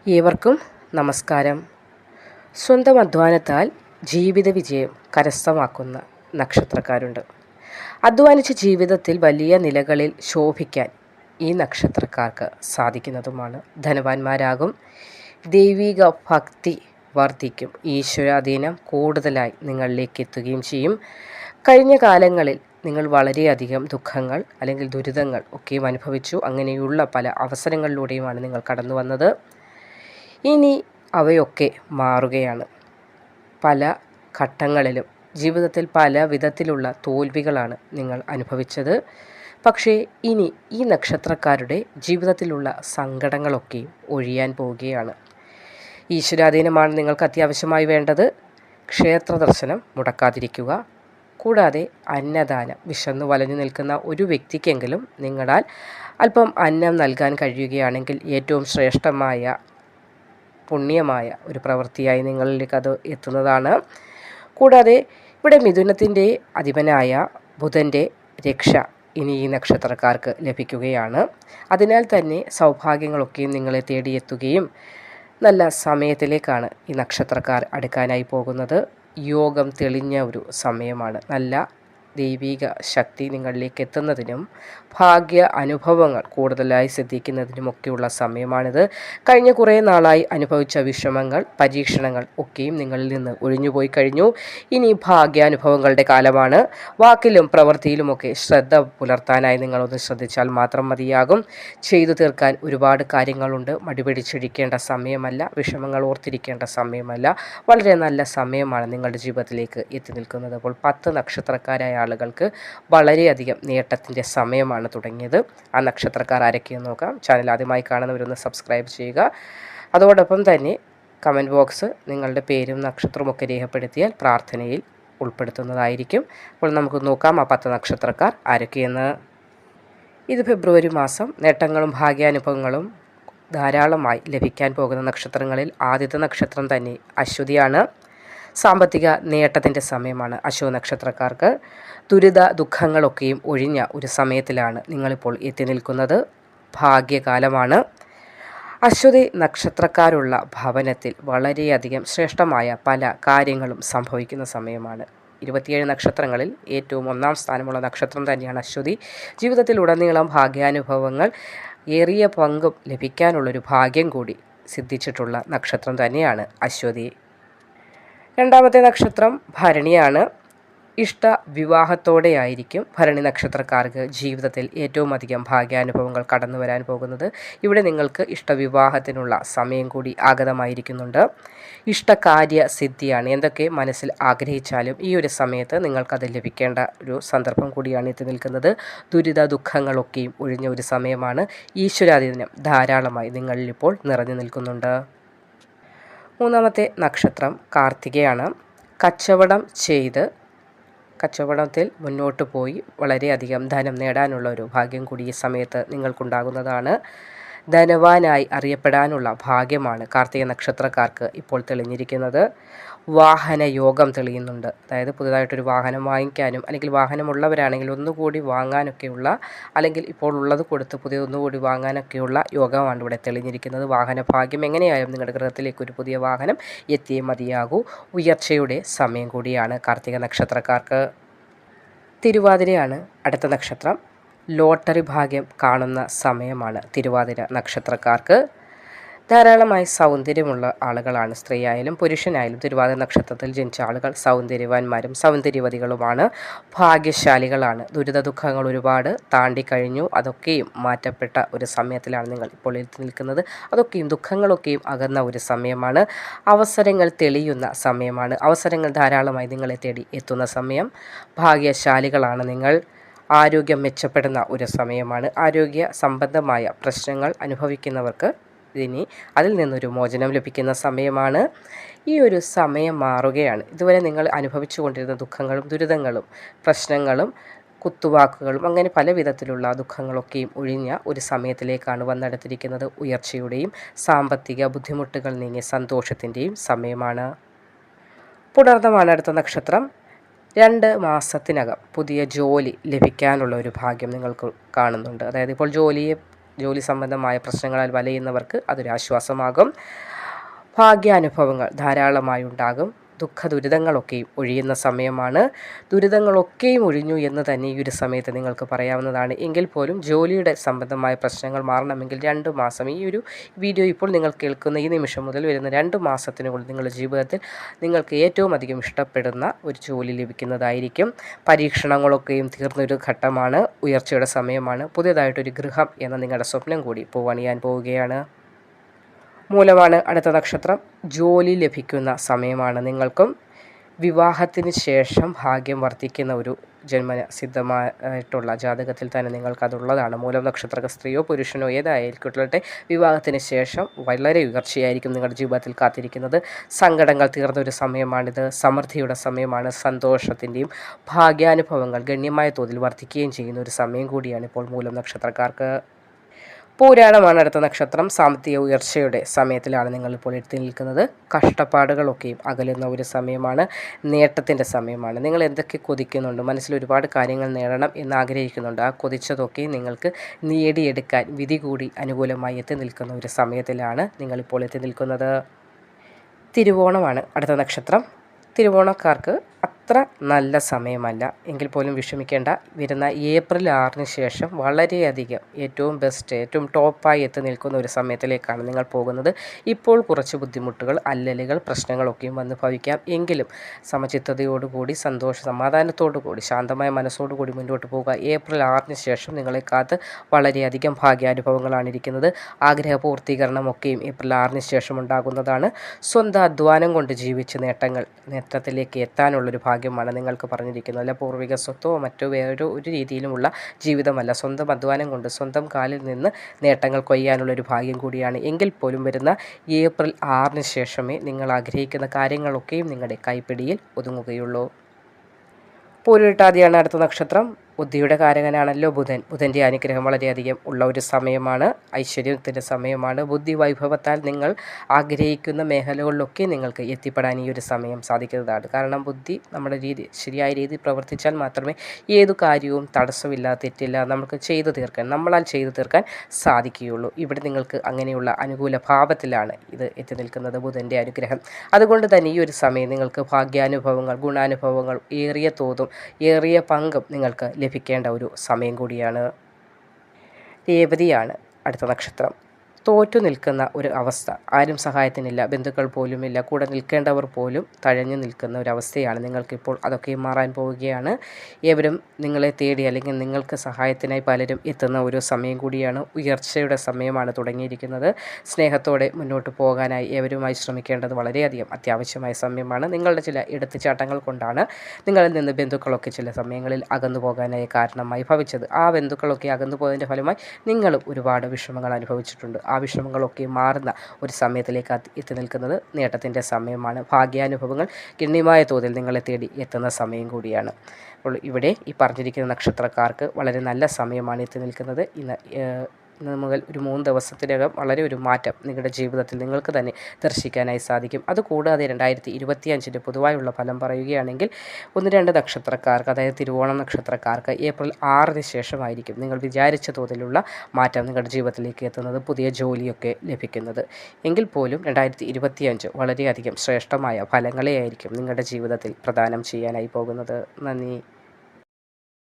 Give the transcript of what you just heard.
ഏവർക്കും നമസ്കാരം. സ്വന്തം അധ്വാനത്താൽ ജീവിത വിജയം കരസ്ഥമാക്കുന്ന നക്ഷത്രക്കാരുണ്ട്. അധ്വാനിച്ച ജീവിതത്തിൽ വലിയ നിലകളിൽ ശോഭിക്കാൻ ഈ നക്ഷത്രക്കാർക്ക് സാധിക്കുന്നതുമാണ്. ധനവാന്മാരാകും. ദൈവിക ഭക്തി വർദ്ധിക്കും. ഈശ്വരാധീനം കൂടുതലായി നിങ്ങളിലേക്ക് എത്തുകയും ചെയ്യും. കഴിഞ്ഞ കാലങ്ങളിൽ നിങ്ങൾ വളരെയധികം ദുഃഖങ്ങൾ അല്ലെങ്കിൽ ദുരിതങ്ങൾ ഒക്കെയും അനുഭവിച്ചു. അങ്ങനെയുള്ള പല അവസരങ്ങളിലൂടെയുമാണ് നിങ്ങൾ കടന്നു വന്നത്. ഇനി അവയൊക്കെ മാറുകയാണ്. പല ഘട്ടങ്ങളിലും ജീവിതത്തിൽ പല വിധത്തിലുള്ള തോൽവികളാണ് നിങ്ങൾ അനുഭവിച്ചത്. പക്ഷേ ഇനി ഈ നക്ഷത്രക്കാരുടെ ജീവിതത്തിലുള്ള സങ്കടങ്ങളൊക്കെയും ഒഴിയാൻ പോവുകയാണ്. ഈശ്വരാധീനമാണ് നിങ്ങൾക്ക് അത്യാവശ്യമായി വേണ്ടത്. ക്ഷേത്ര ദർശനം മുടക്കാതിരിക്കുക. കൂടാതെ അന്നദാനം, വിശന്നു വലഞ്ഞു നിൽക്കുന്ന ഒരു വ്യക്തിക്കെങ്കിലും നിങ്ങളാൽ അല്പം അന്നം നൽകാൻ കഴിയുകയാണെങ്കിൽ ഏറ്റവും ശ്രേഷ്ഠമായ പുണ്യമായ ഒരു പ്രവൃത്തിയായി നിങ്ങളിലേക്ക് അത് എത്തുന്നതാണ്. കൂടാതെ ഇവിടെ മിഥുനത്തിൻ്റെ അധിപനായ ബുധൻ്റെ രക്ഷ ഇനി ഈ നക്ഷത്രക്കാർക്ക് ലഭിക്കുകയാണ്. അതിനാൽ തന്നെ സൗഭാഗ്യങ്ങളൊക്കെയും നിങ്ങളെ തേടിയെത്തുകയും നല്ല സമയത്തിലേക്കാണ് ഈ നക്ഷത്രക്കാർ അടുക്കാനായി പോകുന്നത്. യോഗം തെളിഞ്ഞ ഒരു സമയമാണ്. നല്ല ദൈവിക ശക്തി നിങ്ങളിലേക്ക് എത്തുന്നതിനും ഭാഗ്യ അനുഭവങ്ങൾ കൂടുതലായി സിദ്ധിക്കുന്നതിനുമൊക്കെയുള്ള സമയമാണിത്. കഴിഞ്ഞ കുറേ നാളായി അനുഭവിച്ച വിഷമങ്ങൾ, പരീക്ഷണങ്ങൾ ഒക്കെയും നിങ്ങളിൽ നിന്ന് ഒഴിഞ്ഞുപോയി കഴിഞ്ഞു. ഇനി ഭാഗ്യാനുഭവങ്ങളുടെ കാലമാണ്. വാക്കിലും പ്രവൃത്തിയിലുമൊക്കെ ശ്രദ്ധ പുലർത്താനായി നിങ്ങളൊന്ന് ശ്രദ്ധിച്ചാൽ മാത്രം മതിയാകും. ചെയ്തു തീർക്കാൻ ഒരുപാട് കാര്യങ്ങളുണ്ട്. മടിപിടിച്ചിരിക്കേണ്ട സമയമല്ല, വിഷമങ്ങൾ ഓർത്തിരിക്കേണ്ട സമയമല്ല. വളരെ നല്ല സമയമാണ് നിങ്ങളുടെ ജീവിതത്തിലേക്ക് എത്തി നിൽക്കുന്നത്. അപ്പോൾ 10 നക്ഷത്രക്കാരായ ആളുകൾക്ക് വളരെയധികം നേട്ടത്തിൻ്റെ സമയമാണ് തുടങ്ങിയത്. ആ നക്ഷത്രക്കാർ ആരൊക്കെയെന്ന് നോക്കാം. ചാനൽ ആദ്യമായി കാണുന്നവരൊന്ന് സബ്സ്ക്രൈബ് ചെയ്യുക. അതോടൊപ്പം തന്നെ കമൻറ്റ് ബോക്സ് നിങ്ങളുടെ പേരും നക്ഷത്രമൊക്കെ രേഖപ്പെടുത്തിയാൽ പ്രാർത്ഥനയിൽ ഉൾപ്പെടുത്തുന്നതായിരിക്കും. അപ്പോൾ നമുക്ക് നോക്കാം ആ 10 നക്ഷത്രക്കാർ ആരൊക്കെയെന്ന്. ഇത് ഫെബ്രുവരി മാസം. നേട്ടങ്ങളും ഭാഗ്യാനുഭവങ്ങളും ധാരാളമായി ലഭിക്കാൻ പോകുന്ന നക്ഷത്രങ്ങളിൽ ആദ്യത്തെ നക്ഷത്രം തന്നെ അശ്വതിയാണ്. സാമ്പത്തിക നേട്ടത്തിൻ്റെ സമയമാണ് അശ്വതി നക്ഷത്രക്കാർക്ക്. ദുരിത ദുഃഖങ്ങളൊക്കെയും ഒഴിഞ്ഞ ഒരു സമയത്തിലാണ് നിങ്ങളിപ്പോൾ എത്തി നിൽക്കുന്നത്. ഭാഗ്യകാലമാണ്. അശ്വതി നക്ഷത്രക്കാരുള്ള ഭവനത്തിൽ വളരെയധികം ശ്രേഷ്ഠമായ പല കാര്യങ്ങളും സംഭവിക്കുന്ന സമയമാണ്. 27 നക്ഷത്രങ്ങളിൽ ഏറ്റവും 1-ാം സ്ഥാനമുള്ള നക്ഷത്രം തന്നെയാണ് അശ്വതി. ജീവിതത്തിലുടനീളം ഭാഗ്യാനുഭവങ്ങൾ ഏറിയ പങ്കും ലഭിക്കാനുള്ളൊരു ഭാഗ്യം കൂടി സിദ്ധിച്ചിട്ടുള്ള നക്ഷത്രം തന്നെയാണ് അശ്വതി. രണ്ടാമത്തെ നക്ഷത്രം ഭരണിയാണ്. ഇഷ്ട വിവാഹത്തോടെയായിരിക്കും ഭരണി നക്ഷത്രക്കാർക്ക് ജീവിതത്തിൽ ഏറ്റവും അധികം ഭാഗ്യാനുഭവങ്ങൾ കടന്നു വരാൻ പോകുന്നത്. ഇവിടെ നിങ്ങൾക്ക് ഇഷ്ടവിവാഹത്തിനുള്ള സമയം കൂടി ആഗതമായിരിക്കുന്നുണ്ട്. ഇഷ്ടകാര്യ സിദ്ധിയാണ്. എന്തൊക്കെ മനസ്സിൽ ആഗ്രഹിച്ചാലും ഈ ഒരു സമയത്ത് നിങ്ങൾക്കത് ലഭിക്കേണ്ട ഒരു സന്ദർഭം കൂടിയാണ് എത്തി നിൽക്കുന്നത്. ദുരിത ദുഃഖങ്ങളൊക്കെയും ഒഴിഞ്ഞ ഒരു സമയമാണ്. ഈശ്വരാധീനം ധാരാളമായി നിങ്ങളിൽ ഇപ്പോൾ നിറഞ്ഞു നിൽക്കുന്നുണ്ട്. മൂന്നാമത്തെ നക്ഷത്രം കാർത്തികയാണ്. കച്ചവടം ചെയ്ത് കച്ചവടത്തിൽ മുന്നോട്ട് പോയി വളരെയധികം ധനം നേടാനുള്ള ഒരു ഭാഗ്യം കൂടി ഈ സമയത്ത് നിങ്ങൾക്കുണ്ടാകുന്നതാണ്. ധനവാനായി അറിയപ്പെടാനുള്ള ഭാഗ്യമാണ് കാർത്തിക നക്ഷത്രക്കാർക്ക് ഇപ്പോൾ തെളിഞ്ഞിരിക്കുന്നത്. വാഹന യോഗം തെളിയുന്നുണ്ട്. അതായത് പുതുതായിട്ടൊരു വാഹനം വാങ്ങിക്കാനും അല്ലെങ്കിൽ വാഹനമുള്ളവരാണെങ്കിൽ ഒന്നുകൂടി വാങ്ങാനൊക്കെയുള്ള, അല്ലെങ്കിൽ ഇപ്പോൾ ഉള്ളത് കൊടുത്ത് പുതിയ ഒന്നുകൂടി വാങ്ങാനൊക്കെയുള്ള യോഗമാണ് ഇവിടെ തെളിഞ്ഞിരിക്കുന്നത്. വാഹന ഭാഗ്യം എങ്ങനെയായാലും നിങ്ങളുടെ ഗൃഹത്തിലേക്ക് ഒരു പുതിയ വാഹനം എത്തിയേ മതിയാകൂ. ഉയർച്ചയുടെ സമയം കൂടിയാണ് കാർത്തിക നക്ഷത്രക്കാർക്ക്. തിരുവാതിരയാണ് അടുത്ത നക്ഷത്രം. ലോട്ടറി ഭാഗ്യം കാണുന്ന സമയമാണ് തിരുവാതിര നക്ഷത്രക്കാർക്ക്. ധാരാളമായി സൗന്ദര്യമുള്ള ആളുകളാണ്. സ്ത്രീയായാലും പുരുഷനായാലും തിരുവാതിര നക്ഷത്രത്തിൽ ജനിച്ച ആളുകൾ സൗന്ദര്യവാന്മാരും സൗന്ദര്യവതികളുമാണ്. ഭാഗ്യശാലികളാണ്. ദുരിത ദുഃഖങ്ങൾ ഒരുപാട് താണ്ടിക്കഴിഞ്ഞു. അതൊക്കെയും മാറ്റപ്പെട്ട ഒരു സമയത്തിലാണ് നിങ്ങൾ ഇപ്പോൾ എത്തി നിൽക്കുന്നത്. അതൊക്കെയും ദുഃഖങ്ങളൊക്കെയും അകന്ന ഒരു സമയമാണ്. അവസരങ്ങൾ തെളിയുന്ന സമയമാണ്. അവസരങ്ങൾ ധാരാളമായി നിങ്ങളെ തേടി എത്തുന്ന സമയം. ഭാഗ്യശാലികളാണ് നിങ്ങൾ. ആരോഗ്യം മെച്ചപ്പെടുന്ന ഒരു സമയമാണ്. ആരോഗ്യ സംബന്ധമായ പ്രശ്നങ്ങൾ അനുഭവിക്കുന്നവർക്ക് ഇനി അതിൽ നിന്നൊരു മോചനം ലഭിക്കുന്ന സമയമാണ്. ഈ ഒരു സമയം മാറുകയാണ്. ഇതുവരെ നിങ്ങൾ അനുഭവിച്ചു കൊണ്ടിരുന്ന ദുഃഖങ്ങളും ദുരിതങ്ങളും പ്രശ്നങ്ങളും കുത്തുവാക്കുകളും അങ്ങനെ പല വിധത്തിലുള്ള ദുഃഖങ്ങളൊക്കെയും ഒഴിഞ്ഞ ഒരു സമയത്തിലേക്കാണ് വന്നെടുത്തിരിക്കുന്നത്. ഉയർച്ചയുടെയും സാമ്പത്തിക ബുദ്ധിമുട്ടുകൾ നീങ്ങിയ സന്തോഷത്തിൻ്റെയും സമയമാണ്. പുണർദമാണ് അടുത്ത നക്ഷത്രം. 2 മാസത്തിനകം പുതിയ ജോലി ലഭിക്കാനുള്ള ഒരു ഭാഗ്യം നിങ്ങൾക്ക് കാണുന്നുണ്ട്. അതായത് ഇപ്പോൾ ജോലിയെ ജോലി സംബന്ധമായ പ്രശ്നങ്ങളാൽ വലയുന്നവർക്ക് അതൊരാശ്വാസമാകും. ഭാഗ്യാനുഭവങ്ങൾ ധാരാളമായി ഉണ്ടാകും. ദുരിതങ്ങളൊക്കെയും ഒഴിയുന്ന സമയമാണ്. ദുരിതങ്ങളൊക്കെയും ഒഴിഞ്ഞു എന്ന് തന്നെ ഈ ഒരു സമയത്ത് നിങ്ങൾക്ക് പറയാവുന്നതാണ്. എങ്കിൽ പോലും ജോലിയുടെ സംബന്ധമായ പ്രശ്നങ്ങൾ മാറണമെങ്കിൽ 2 മാസം, ഈ ഒരു വീഡിയോ ഇപ്പോൾ നിങ്ങൾ കേൾക്കുന്ന ഈ നിമിഷം മുതൽ വരുന്ന 2 മാസത്തിനുള്ളിൽ നിങ്ങളുടെ ജീവിതത്തിൽ നിങ്ങൾക്ക് ഏറ്റവും അധികം ഇഷ്ടപ്പെടുന്ന ഒരു ജോലി ലഭിക്കുന്നതായിരിക്കും. പരീക്ഷണങ്ങളൊക്കെയും തീർന്നൊരു ഘട്ടമാണ്. ഉയർച്ചയുടെ സമയമാണ്. പുതിയതായിട്ടൊരു ഗൃഹം എന്ന നിങ്ങളുടെ സ്വപ്നം കൂടി പൂവണിയാൻ പോവുകയാണ്. മൂലമാണ് അടുത്ത നക്ഷത്രം. ജോലി ലഭിക്കുന്ന സമയമാണ് നിങ്ങൾക്കും. വിവാഹത്തിന് ശേഷം ഭാഗ്യം വർദ്ധിക്കുന്ന ഒരു ജന്മന സിദ്ധമായിട്ടുള്ള ജാതകത്തിൽ തന്നെ നിങ്ങൾക്കതുള്ളതാണ്. മൂലം നക്ഷത്ര സ്ത്രീയോ പുരുഷനോ ഏതായിരിക്കട്ടെ, വിവാഹത്തിന് ശേഷം വളരെ ഉയർച്ചയായിരിക്കും നിങ്ങളുടെ ജീവിതത്തിൽ കാത്തിരിക്കുന്നത്. സങ്കടങ്ങൾ തീർന്നൊരു സമയമാണിത്. സമൃദ്ധിയുടെ സമയമാണ്. സന്തോഷത്തിൻ്റെയും ഭാഗ്യാനുഭവങ്ങൾ ഗണ്യമായ തോതിൽ വർദ്ധിക്കുകയും ചെയ്യുന്ന ഒരു സമയം കൂടിയാണ് ഇപ്പോൾ മൂലം നക്ഷത്രക്കാർക്ക്. പൂരാടമാണ് അടുത്ത നക്ഷത്രം. സാമ്പത്തിക ഉയർച്ചയുടെ സമയത്തിലാണ് നിങ്ങളിപ്പോൾ എത്തി നിൽക്കുന്നത്. കഷ്ടപ്പാടുകളൊക്കെയും അകലുന്ന ഒരു സമയമാണ്. നേട്ടത്തിൻ്റെ സമയമാണ്. നിങ്ങൾ എന്തൊക്കെ കൊതിക്കുന്നുണ്ട്, മനസ്സിൽ ഒരുപാട് കാര്യങ്ങൾ നേടണം എന്ന് ആഗ്രഹിക്കുന്നുണ്ട്. ആ കൊതിച്ചതൊക്കെ നിങ്ങൾക്ക് നേടിയെടുക്കാൻ വിധി കൂടി അനുകൂലമായി എത്തി നിൽക്കുന്ന ഒരു സമയത്തിലാണ് നിങ്ങളിപ്പോൾ എത്തി നിൽക്കുന്നത്. തിരുവോണമാണ് അടുത്ത നക്ഷത്രം. തിരുവോണക്കാർക്ക് അത്ര നല്ല സമയമല്ല. എങ്കിൽ പോലും വിഷമിക്കേണ്ട. വരുന്ന ഏപ്രിൽ 6 ശേഷം വളരെയധികം ഏറ്റവും ബെസ്റ്റ്, ഏറ്റവും ടോപ്പായി എത്തി നിൽക്കുന്ന ഒരു സമയത്തിലേക്കാണ് നിങ്ങൾ പോകുന്നത്. ഇപ്പോൾ കുറച്ച് ബുദ്ധിമുട്ടുകൾ, അല്ലലുകൾ, പ്രശ്നങ്ങളൊക്കെയും വന്ന് ഭവിക്കാം. എങ്കിലും സമചിത്തതയോടുകൂടി, സമാധാനത്തോടുകൂടി, ശാന്തമായ മനസ്സോടുകൂടി മുന്നോട്ട് പോവുക. ഏപ്രിൽ 6 ശേഷം നിങ്ങളെ കാത്ത് വളരെയധികം ഭാഗ്യാനുഭവങ്ങളാണ് ഇരിക്കുന്നത്. ആഗ്രഹ പൂർത്തീകരണമൊക്കെയും ഏപ്രിൽ 6 ശേഷം ഉണ്ടാകുന്നതാണ്. സ്വന്തം അധ്വാനം കൊണ്ട് ജീവിച്ച് നേട്ടത്തിലേക്ക് എത്താനുള്ളൊരു ഭാഗ്യമാണ് നിങ്ങൾക്ക് പറഞ്ഞിരിക്കുന്നത്. അല്ല പൂർവിക സ്വത്തോ മറ്റോ വേറെ ഒരു രീതിയിലുമുള്ള ജീവിതമല്ല. സ്വന്തം അധ്വാനം കൊണ്ട് സ്വന്തം കാലിൽ നിന്ന് നേട്ടങ്ങൾ കൊയ്യാനുള്ളൊരു ഭാഗ്യം കൂടിയാണ്. എങ്കിൽ പോലും വരുന്ന ഏപ്രിൽ 6 ശേഷമേ നിങ്ങൾ ആഗ്രഹിക്കുന്ന കാര്യങ്ങളൊക്കെയും നിങ്ങളുടെ കൈപ്പിടിയിൽ ഒതുങ്ങുകയുള്ളൂ. പൂരുരുട്ടാതിയാണ് അടുത്ത നക്ഷത്രം. ബുദ്ധിയുടെ കാരകനാണല്ലോ ബുധൻ. ബുധൻ്റെ അനുഗ്രഹം വളരെയധികം ഉള്ള ഒരു സമയമാണ്. ഐശ്വര്യത്തിൻ്റെ സമയമാണ്. ബുദ്ധി വൈഭവത്താൽ നിങ്ങൾ ആഗ്രഹിക്കുന്ന മേഖലകളിലൊക്കെ നിങ്ങൾക്ക് എത്തിപ്പെടാൻ ഈ ഒരു സമയം സാധിക്കുന്നതാണ്. കാരണം ബുദ്ധി നമ്മുടെ ശരിയായ രീതിയിൽ പ്രവർത്തിച്ചാൽ മാത്രമേ ഏതു കാര്യവും തടസ്സമില്ലാതെ തെറ്റില്ല നമുക്ക് നമ്മളാൽ ചെയ്തു തീർക്കാൻ സാധിക്കുകയുള്ളൂ. ഇവിടെ നിങ്ങൾക്ക് അങ്ങനെയുള്ള അനുകൂല ഭാവത്തിലാണ് ഇത് എത്തി നിൽക്കുന്നത്, ബുധൻ്റെ അനുഗ്രഹം. അതുകൊണ്ട് തന്നെ ഈ ഒരു സമയം നിങ്ങൾക്ക് ഭാഗ്യാനുഭവങ്ങൾ, ഗുണാനുഭവങ്ങൾ ഏറിയ പങ്കും നിങ്ങൾക്ക് ലഭിക്കേണ്ട ഒരു സമയം കൂടിയാണ്. രേവതിയാണ് അടുത്ത നക്ഷത്രം. തോറ്റു നിൽക്കുന്ന ഒരു അവസ്ഥ. ആരും സഹായത്തിനില്ല, ബന്ധുക്കൾ പോലുമില്ല, കൂടെ നിൽക്കേണ്ടവർ പോലും തഴഞ്ഞു നിൽക്കുന്ന ഒരവസ്ഥയാണ് നിങ്ങൾക്കിപ്പോൾ. അതൊക്കെ മാറാൻ പോവുകയാണ്. ഏവരും നിങ്ങളെ തേടി അല്ലെങ്കിൽ നിങ്ങൾക്ക് സഹായത്തിനായി പലരും എത്തുന്ന ഒരു സമയം കൂടിയാണ്. ഉയർച്ചയുടെ സമയമാണ് തുടങ്ങിയിരിക്കുന്നത്. സ്നേഹത്തോടെ മുന്നോട്ട് പോകാനായി ഏവരുമായി ശ്രമിക്കേണ്ടത് വളരെയധികം അത്യാവശ്യമായ സമയമാണ്. നിങ്ങളുടെ ചില എടുത്തുചാട്ടങ്ങൾ കൊണ്ടാണ് നിങ്ങളിൽ നിന്ന് ബന്ധുക്കളൊക്കെ ചില സമയങ്ങളിൽ അകന്നു പോകാനായി കാരണമായി ഭവിച്ചത്. ആ ബന്ധുക്കളൊക്കെ അകന്നു പോയതിൻ്റെ ഫലമായി നിങ്ങളും ഒരുപാട് വിഷമങ്ങൾ അനുഭവിച്ചിട്ടുണ്ട്. ആ വിഷമങ്ങളൊക്കെ മാറുന്ന ഒരു സമയത്തിലേക്ക് എത്തി നിൽക്കുന്നത് നേട്ടത്തിൻ്റെ സമയമാണ്. ഭാഗ്യാനുഭവങ്ങൾ ഗണ്യമായ തോതിൽ നിങ്ങളെ തേടി എത്തുന്ന സമയം കൂടിയാണ്. അപ്പോൾ ഇവിടെ ഈ പറഞ്ഞിരിക്കുന്ന നക്ഷത്രക്കാർക്ക് വളരെ നല്ല സമയമാണ് എത്തി നിൽക്കുന്നത്. ഇന്ന് മുതൽ ഒരു 3 ദിവസത്തിനകം വളരെ ഒരു മാറ്റം നിങ്ങളുടെ ജീവിതത്തിൽ നിങ്ങൾക്ക് തന്നെ ദർശിക്കാനായി സാധിക്കും. അതുകൂടാതെ 2025 പൊതുവായുള്ള ഫലം പറയുകയാണെങ്കിൽ 1-2 നക്ഷത്രക്കാർക്ക്, അതായത് തിരുവോണം നക്ഷത്രക്കാർക്ക് ഏപ്രിൽ 6 ശേഷമായിരിക്കും നിങ്ങൾ വിചാരിച്ച തോതിലുള്ള മാറ്റം നിങ്ങളുടെ ജീവിതത്തിലേക്ക് എത്തുന്നത്, പുതിയ ജോലിയൊക്കെ ലഭിക്കുന്നത്. എങ്കിൽ പോലും 2025 വളരെയധികം ശ്രേഷ്ഠമായ ഫലങ്ങളെയായിരിക്കും നിങ്ങളുടെ ജീവിതത്തിൽ പ്രദാനം ചെയ്യാനായി പോകുന്നത്. നന്ദി.